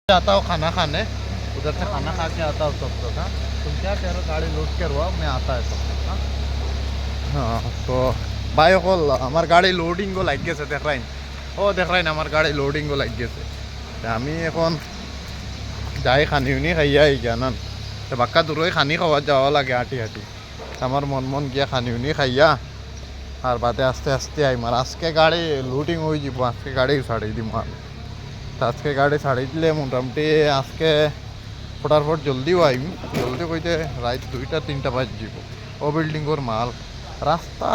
आता हूँ खाना खाने, उधर से खाना खा के आता हूँ सब तक। हाँ, तुम क्या कह रहे हो? गाड़ी लोड करवाओ, मैं आता है सब तक। हाँ हाँ, तो भाई को हमार गाड़ी लोडिंग को लाग गए देख रही ও দেখ রাইন আমার গাড়ি লোডিং গো লাগ গেছে। আমি এখন যাই খানি উনি খাইয়া জানান তো বাক্কা দূরই খানি খাওয়া যাওয়া লাগে হাঁটি হাঁটি। আমার মন মন গিয়া খানি উনি খাইয়া আর বাদে আস্তে আস্তে আইম। আর আজকে গাড়ি লোডিং হয়ে যাব, আজকে গাড়ি ছাড়িয়ে দিব। তো আজকে গাড়ি ছাড়িয়ে দিলে মোটামুটি আজকে ফটাফট জলদিও আইম। জলদি কইতে রাত 2টা 3টা বাজ যাব। ও বিল্ডিংর মাল রাস্তা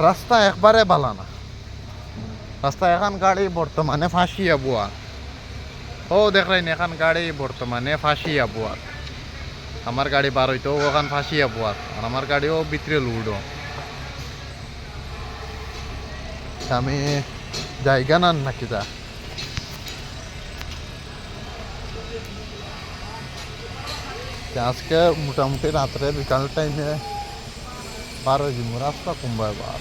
রাস্তা একবারে ভালো না। রাস্তা এখন গাড়ি বর্তমানে ফাঁসিয়া বুয়া। ও দেখলেন এখন গাড়ি বর্তমানে ফাঁসিয়া বুয়ার। আমার গাড়ি বার হইতো ওখান ফাঁসিয়া বুয়ার, আর আমার গাড়িও ভিতরে লুডো। আমি জায়গা না নাকি যা আজকে মোটামুটি রাত্রে বিকাল টাইমে বার হয়ে যাব। রাস্তা কুম্বায় বার,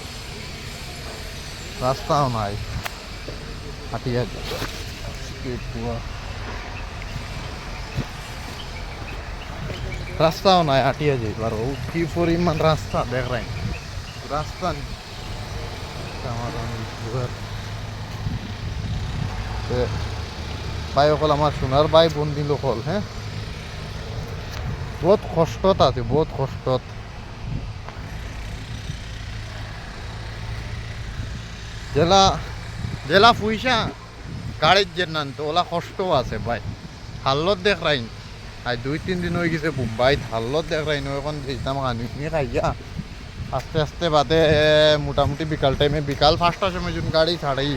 রাস্তাও নাই, হাঁটিয়া রাস্তাও নাই, হাঁটিয়া যাই আর ও কি পরিমাণ রাস্তা দেখ রাই রাস্তা ভাই অকল আমার সোনার ভাই বন্দি লোকল। হ্যাঁ, বহুত কষ্টত আছে, বহুত কষ্টত। জেলা জেলা পয়সা গাড়ির যে নান তো ওলা কষ্টও আছে ভাই। হাল্লত দেখ রাইন আজ 2-3 দিন হয়ে গেছে মুম্বাইত। হাল্লত দেখ রাইন এখন যেতাম খানি খাইয়া আস্তে আস্তে বাদে মোটামুটি বিকাল টাইমে বিকাল 5টার সময় যখন গাড়ি ছাড়াই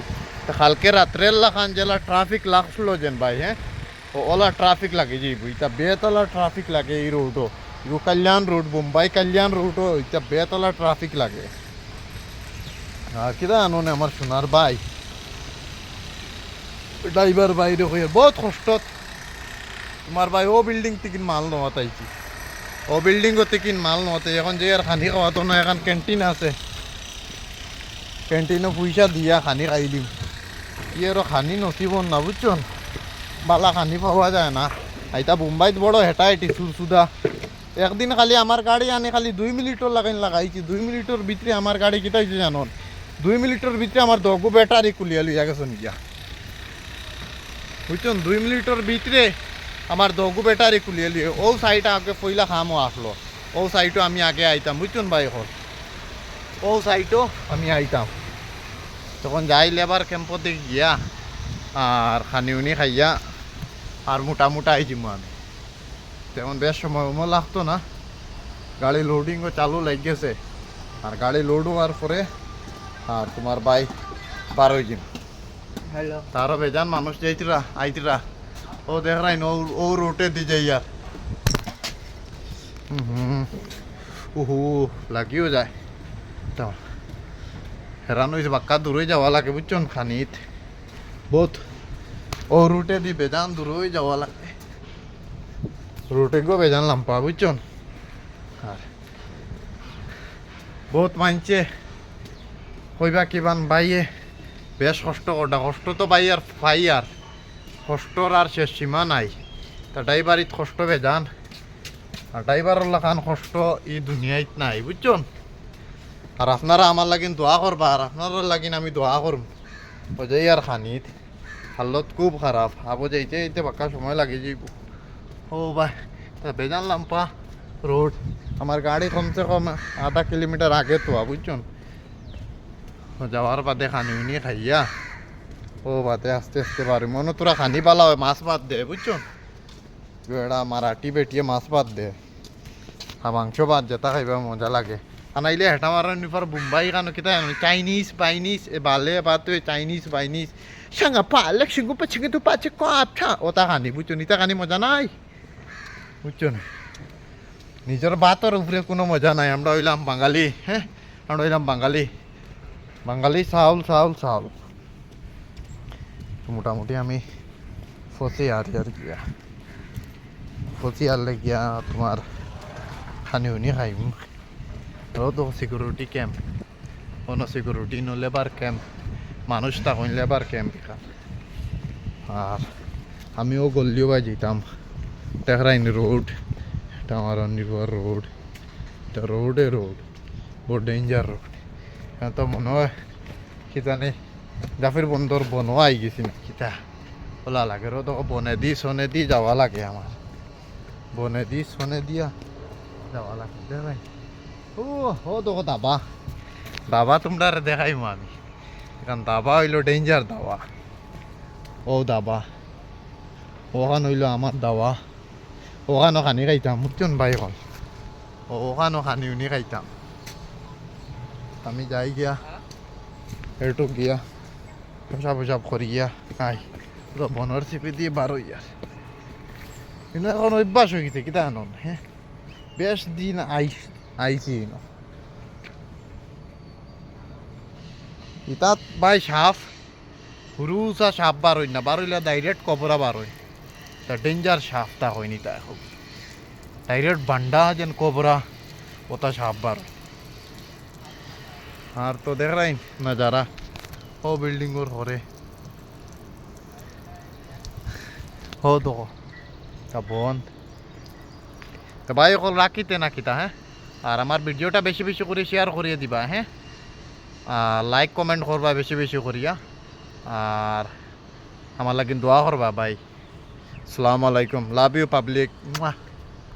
তো কালকে রাত্রের লাখান জেলা ট্রাফিক লাগছিল যেন ভাই। হ্যাঁ, ওলা ট্রাফিক লাগে যাইব ইতা বেতলা ট্রাফিক লাগে এই রোডও। ইউ কল্যাণ রোড, মুম্বাই কল্যাণ রোডও ইতা বেতলা ট্রাফিক লাগে। আর কিরা আনোনে আমার সোনার ভাই ড্রাইভার বাইরে হয়ে বহুত কষ্টত। তোমার ভাই ও বিল্ডিং থেকে মাল নহতাইছি, ও বিল্ডিং থেকে মাল নহতে এখন যে আর খানি খাওয়াতো না। এখন ক্যান্টিন আছে, ক্যান্টিনও পয়সা দিয়া খানি খাই দিম। কি আর খানি নসিব না বুঝছন, বালা খানি পাওয়া যায় না। আইতা মুম্বাইত বড় হেঁটাইটি সুদা। একদিন খালি আমার গাড়ি আনি খালি 2 মিনিটর লাগাইছি। 2 মিনিটর ভিতরে আমার গাড়ি কিটা হয়েছে জানন? 2 মিনিটর ভিতরে আমার দগু ব্যাটারি কুলিয়া লইয়া গেছেন গিয়া বুঝছেন। 2 মিনিটর ভিতরে আমার দগু ব্যাটারি কুলিয়া লিয়ে ও সাইডটা আগে পয়লা খামও আসলো। ও সাইডও আমি আগে আইতাম বুঝছেন ভাই। এখন ও সাইডও আমি আইতাম তখন যাই লেবার ক্যাম্পতে গিয়া আর খানি উনি খাইয়া আর মোটা আইছিম আমি। তেমন বেশ সময় লাগতো না, গাড়ি লোডিংও চালু লাগ গেছে। আর গাড়ি লোড হওয়ার পরে আর তোমার বাইক বার হয়ে যাম। তারও বেজান মানুষ যাইতিরা আইতিরা। ও দেখ রাই ও রোটে দি যাই আর উহু লাগিও যায়। তো হেরান হয়েছে বাক্কা দূরে যাওয়া লাগে বুঝছেন খানিত বহুত। ও রুটে দি বেজান দূরে যাওয়া লাগে, রুটে গো বেজান লাম্পা বুঝছেন। আর বহুত মানছে কইবা কিবান বাইয়ে বেশ কষ্ট করটা। কষ্ট তো পাই আর পাই আর কষ্টর আর শেষ সীমা নাই। তা ড্রাইভারিত কষ্ট বেজান, আর ড্রাইভারের লাখান কষ্ট এই দুনিয়ায় নাই বুঝছেন। আর আপনারা আমার লাগিন দোয়া করবা, আর আপনারা লাগিন আমি দোয়া করব। বুঝাই আর খানিত হালত খুব খারাপ। আবো যাইতে যাইতে বাক্কা সময় লাগে যাইব। ও ভাই বেজান লাম্পা রোড। আমার গাড়ি কমসে কম আধা কিলোমিটার আগে তো বুঝছেন। যাওয়ার বাদে খানি উনি খাইয়া ও বাদে আস্তে আস্তে পারি মনে তোরা খানি পালা হয় মাছ ভাত দে বুঝছেন। বেড়া মারাঠি বেটিয়ে মাছ ভাত দে আর মাংস ভাত যেটা খাইবা মজা লাগে। আনাইলে হেঁটা মারার নিফার মুম্বাই কানো কিতা চাইনিজ বাইনিজ এ বালে বাত চাইনিজ বাইনিজ সাঙ্গা পালেক সিঙ্গু পাচ্ছে কিন্তু পাচ্ছে কথা ওটা খানি বুঝছেন। ইটা খানি মজা নাই বুঝছেন। নিজের ভাতের উপরে কোনো মজা নাই। আমরা হইলাম বাঙালি। হ্যাঁ, আমরা হইলাম বাঙালি। বাঙালি চাউল চাউল চাউল। মোটামুটি আমি ফসি আর গিয়া ফসি আরলে গিয়া তোমার খানি উনি খাইম। তো সিকিউরিটি ক্যাম্প কোনো সিকিউরিটি নো লেবার ক্যাম্প মানুষ তখন লেবার ক্যাম্প এখান। আর আমিও গল্লিও বাই যেতাম টেকরাইন রোড, এটা আমার নির্ভর রোড, এটা রোডে রোড, বহুত ডেঞ্জার রোড। এখন তো মনে হয় কি জানি জাফির বন্দর বনও আই গেছি না কিতা ওলা লাগে রো, তো বনে দি যাওয়া লাগে আমার, বনে দিয়া যাওয়া লাগে দেখাই। ও দেখো দাবা, দাবা তোমরা দেখাইমো আমি, এখন দাবা হইলো ডেঞ্জার দাবা, ও দাবা ওখান হইলো আমার দাওয়া, ওখানো খানি খাইতাম মুচন ভাই হল, ওখানো খানি উনি খাইতাম। আমি যাই গিয়া এটু গিয়া পোশাব করি গিয়া আই বনর চিপি দিয়ে বার হইয়ার, কিন্তু এখন অভ্যাস হয়ে গেছে কিতা আনন্দ। হ্যাঁ বেশ দিন আইছি ইতাত ভাই সাপ হুরুসা সাপ বার হই না, বার হইলে ডাইরেক্ট কবরা বার হয়, তা ডেঞ্জার সাপ তা হয়নি, তা এখন ডাইরেক্ট বান্ডা যেন কবরা ওটা সাপ বার হয়। আর তো দেখ রাই নজারা ও বিল্ডিং ওর হরে হো তো তা বন্ধ, তো ভাই অকল রাখিতে না কিতা। হ্যাঁ আর আমার ভিডিওটা বেশি বেশি করে শেয়ার করিয়ে দিবা, হ্যাঁ লাইক কমেন্ট করবা বেশি বেশি করিয়া, আর আমার লাগি দোয়া করবা ভাই। আসসালামু আলাইকুম, লাভ ইউ পাবলিক।